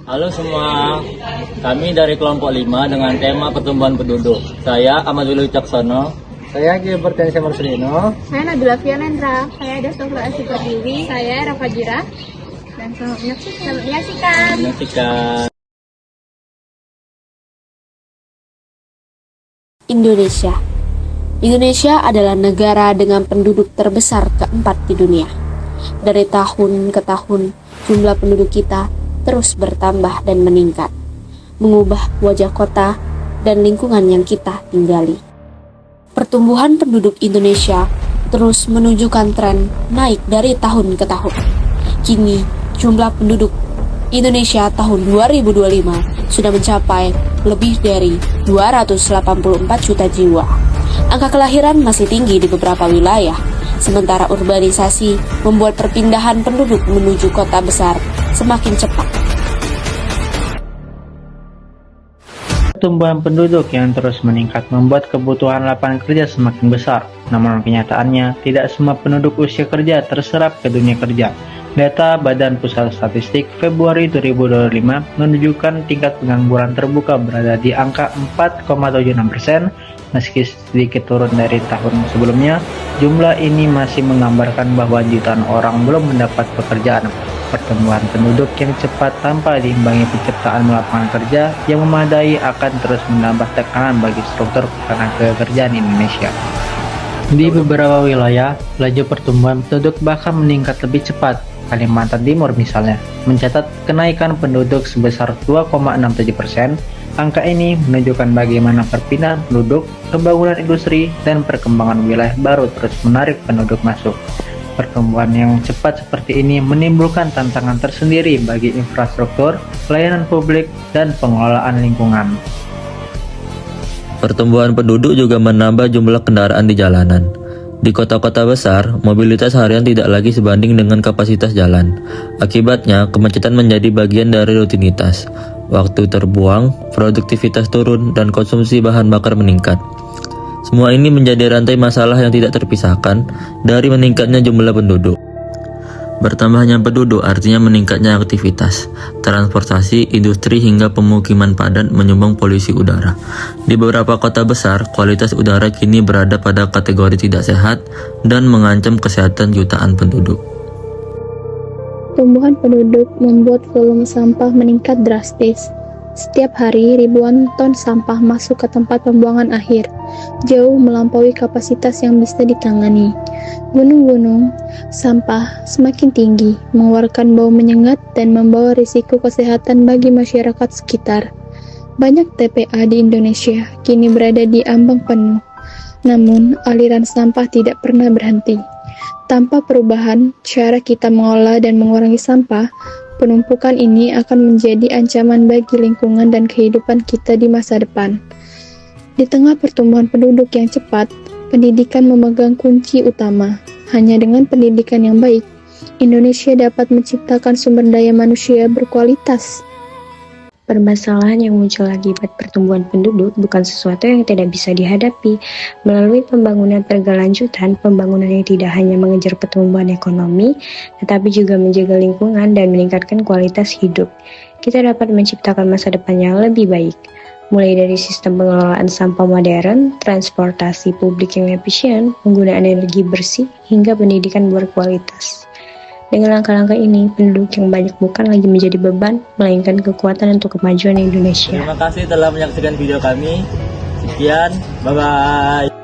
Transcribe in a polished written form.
Halo semua, kami dari kelompok 5 dengan tema pertumbuhan penduduk. Saya Amadul Wicaksono. Saya Gilbert Tensia Marcelino. Saya Nabila Fianendra. Saya Dastofra Asipertiwi. Saya Rafa Jira. Dan selamat menyaksikan. Menyaksikan. Indonesia. Indonesia adalah negara dengan penduduk terbesar keempat di dunia. Dari tahun ke tahun, jumlah penduduk kita terus bertambah dan meningkat, mengubah wajah kota dan lingkungan yang kita tinggali. Pertumbuhan penduduk Indonesia terus menunjukkan tren naik dari tahun ke tahun. Kini, jumlah penduduk Indonesia tahun 2025 sudah mencapai lebih dari 284 juta jiwa. Angka kelahiran masih tinggi di beberapa wilayah, sementara urbanisasi membuat perpindahan penduduk menuju kota besar semakin cepat. Pertumbuhan penduduk yang terus meningkat membuat kebutuhan lapangan kerja semakin besar. Namun kenyataannya, tidak semua penduduk usia kerja terserap ke dunia kerja. Data Badan Pusat Statistik Februari 2025 menunjukkan tingkat pengangguran terbuka berada di angka 4,76%. Meski sedikit turun dari tahun sebelumnya, jumlah ini masih menggambarkan bahwa jutaan orang belum mendapat pekerjaan. Pertumbuhan penduduk yang cepat tanpa diimbangi penciptaan lapangan kerja yang memadai akan terus menambah tekanan bagi struktur tenaga kerjaan Indonesia. Di beberapa wilayah, laju pertumbuhan penduduk bahkan meningkat lebih cepat. Kalimantan Timur misalnya, mencatat kenaikan penduduk sebesar 2,67%. Angka ini menunjukkan bagaimana perpindahan penduduk, pembangunan industri, dan perkembangan wilayah baru terus menarik penduduk masuk. Pertumbuhan yang cepat seperti ini menimbulkan tantangan tersendiri bagi infrastruktur, pelayanan publik, dan pengelolaan lingkungan. Pertumbuhan penduduk juga menambah jumlah kendaraan di jalanan. Di kota-kota besar, mobilitas harian tidak lagi sebanding dengan kapasitas jalan. Akibatnya, kemacetan menjadi bagian dari rutinitas. Waktu terbuang, produktivitas turun, dan konsumsi bahan bakar meningkat. Semua ini menjadi rantai masalah yang tidak terpisahkan dari meningkatnya jumlah penduduk. Bertambahnya penduduk artinya meningkatnya aktivitas, transportasi, industri hingga pemukiman padat menyumbang polusi udara. Di beberapa kota besar, kualitas udara kini berada pada kategori tidak sehat dan mengancam kesehatan jutaan penduduk. Pertumbuhan penduduk membuat volume sampah meningkat drastis. Setiap hari, ribuan ton sampah masuk ke tempat pembuangan akhir, jauh melampaui kapasitas yang bisa ditangani. Gunung-gunung sampah semakin tinggi, mengeluarkan bau menyengat dan membawa risiko kesehatan bagi masyarakat sekitar. Banyak TPA di Indonesia kini berada di ambang penuh, namun aliran sampah tidak pernah berhenti. Tanpa perubahan cara kita mengolah dan mengurangi sampah, penumpukan ini akan menjadi ancaman bagi lingkungan dan kehidupan kita di masa depan. Di tengah pertumbuhan penduduk yang cepat, pendidikan memegang kunci utama. Hanya dengan pendidikan yang baik, Indonesia dapat menciptakan sumber daya manusia berkualitas. Permasalahan yang muncul akibat pertumbuhan penduduk bukan sesuatu yang tidak bisa dihadapi. Melalui pembangunan berkelanjutan, pembangunan yang tidak hanya mengejar pertumbuhan ekonomi, tetapi juga menjaga lingkungan dan meningkatkan kualitas hidup. Kita dapat menciptakan masa depan yang lebih baik, mulai dari sistem pengelolaan sampah modern, transportasi publik yang efisien, penggunaan energi bersih, hingga pendidikan berkualitas. Dengan langkah-langkah ini, penduduk yang banyak bukan lagi menjadi beban, melainkan kekuatan untuk kemajuan Indonesia. Terima kasih telah menyaksikan video kami. Sekian, bye-bye.